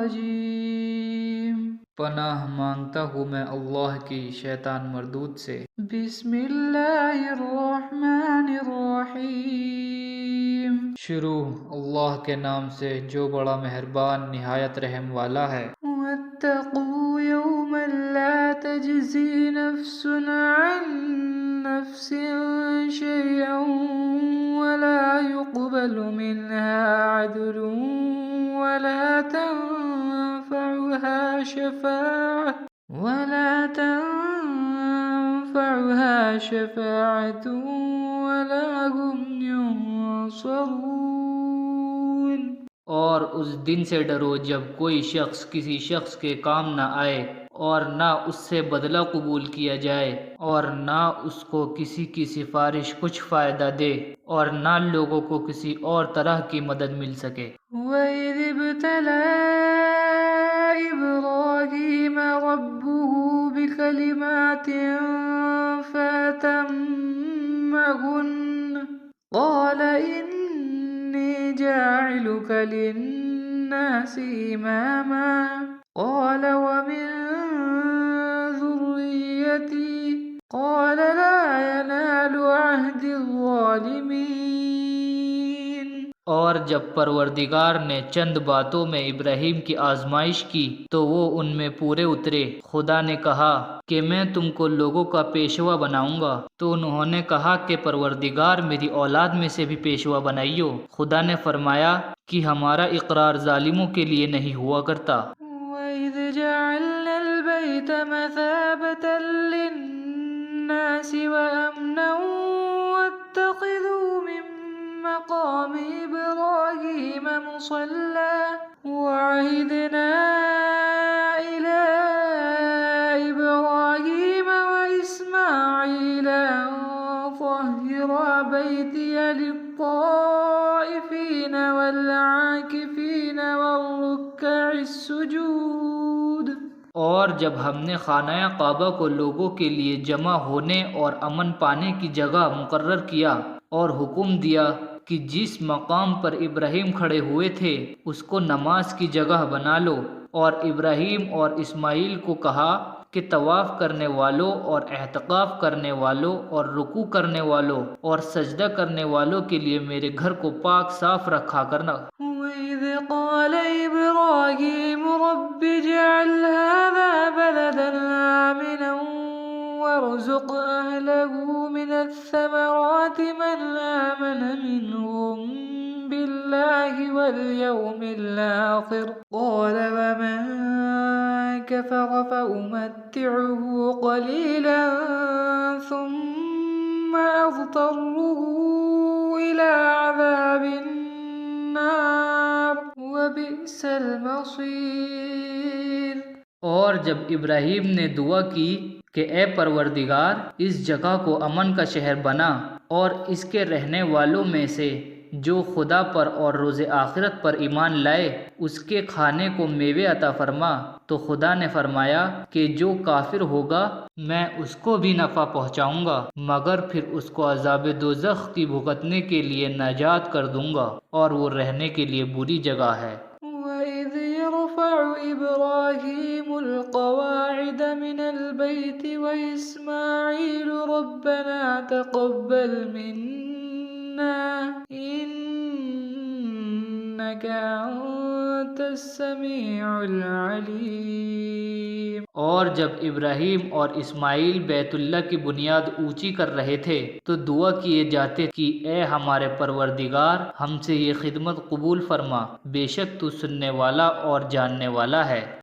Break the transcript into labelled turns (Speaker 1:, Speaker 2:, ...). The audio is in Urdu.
Speaker 1: الرجیم
Speaker 2: پناہ مانگتا ہوں میں اللہ کی شیطان مردود سے۔
Speaker 1: بسم اللہ الرحمن الرحیم
Speaker 2: شروع اللہ کے نام سے جو بڑا مہربان نہایت رحم والا ہے۔
Speaker 1: واتقوا یوما لا تجزی نفس عن نفس شیئا ولا يقبل منها عدل ولا تنفعها شفاعة ولا هم ينصرون۔
Speaker 2: اور اس دن سے ڈرو جب کوئی شخص کسی شخص کے کام نہ آئے اور نہ اس سے بدلہ قبول کیا جائے اور نہ اس کو کسی کی سفارش کچھ فائدہ دے اور نہ لوگوں کو کسی اور طرح کی مدد مل سکے۔
Speaker 1: وَإِذِ ابْتَلَىٰ إِبْرَاهِيمَ رَبُّهُ بِكَلِمَاتٍ فَأَتَمَّهُنَّ قَالَ إِنِّي جَاعِلُكَ لِلنَّاسِ إِمَامًا قَالَ وَمِن ذُرِّيَّتِي قَالَ لَا يَنَالُ عَهْدِ الظَّالِمِينَ۔
Speaker 2: اور جب پروردگار نے چند باتوں میں ابراہیم کی آزمائش کی تو وہ ان میں پورے اترے۔ خدا نے کہا کہ میں تم کو لوگوں کا پیشوا بناؤں گا، تو انہوں نے کہا کہ پروردگار میری اولاد میں سے بھی پیشوا بنائیو۔ خدا نے فرمایا کہ ہمارا اقرار ظالموں کے لیے نہیں ہوا کرتا۔
Speaker 1: وَإِذْ جَعَلْنَا الْبَيْتَ مَثَابَةً لِلنَّاسِ وَأَمْنًا وَاتَّخِذُوا مِن مَّقَامِ إِبْرَاهِيمَ مُصَلًّى وَعَهِدْنَا إِلَىٰ إِبْرَاهِيمَ وَإِسْمَاعِيلَ أَن طَهِّرَا بَيْتِيَ لِلطَّائِفِينَ وَالْعَاكِفِينَ وَالرُّكَّعِ السُّجُودِ۔
Speaker 2: اور جب ہم نے خانہ کعبہ کو لوگوں کے لیے جمع ہونے اور امن پانے کی جگہ مقرر کیا اور حکم دیا کہ جس مقام پر ابراہیم کھڑے ہوئے تھے اس کو نماز کی جگہ بنا لو، اور ابراہیم اور اسماعیل کو کہا کہ طواف کرنے والوں اور اعتکاف کرنے والوں اور رکوع کرنے والوں اور سجدہ کرنے والوں کے لیے میرے گھر کو پاک صاف رکھا کرنا۔
Speaker 1: وَإِذْ قَالَ إِبْرَاهِيمُ رَبِّ اجْعَلْ هَٰذَا بَلَدًا آمِنًا وَارْزُقْ أَهْلَهُ مِنَ الثَّمَرَاتِ مَنْ آمَنَ مِنْهُم بِاللَّهِ وَالْيَوْمِ الْآخِرِ قَالَ وَمَن كَفَرَ فَأُمَتِّعُهُ قَلِيلًا ثُمَّ أَضْطَرُّهُ إِلَىٰ عَذَابِ النَّارِ وَبِئْسَ الْمَصِيرُ۔
Speaker 2: اور جب ابراہیم نے دعا کی کہ اے پروردگار اس جگہ کو امن کا شہر بنا اور اس کے رہنے والوں میں سے جو خدا پر اور روز آخرت پر ایمان لائے اس کے کھانے کو میوے عطا فرما، تو خدا نے فرمایا کہ جو کافر ہوگا میں اس کو بھی نفع پہنچاؤں گا، مگر پھر اس کو عذاب دوزخ کی بھگتنے کے لیے نجات کر دوں گا اور وہ رہنے کے لیے بری جگہ ہے۔
Speaker 1: وَإِذْ يَرْفَعُ إِبْرَاهِيمُ الْقَوَاعِدَ مِنَ الْبَيْتِ وَإِسْمَاعِيلُ رَبَّنَا تَقَبَّلْ مِنَّا إِنَّكَ أَنتَ السَّمِيعُ الْعَلِيمُ۔
Speaker 2: اور جب ابراہیم اور اسماعیل بیت اللہ کی بنیاد اونچی کر رہے تھے تو دعا کیے جاتے کہ اے ہمارے پروردگار ہم سے یہ خدمت قبول فرما، بے شک تو سننے والا اور جاننے والا ہے۔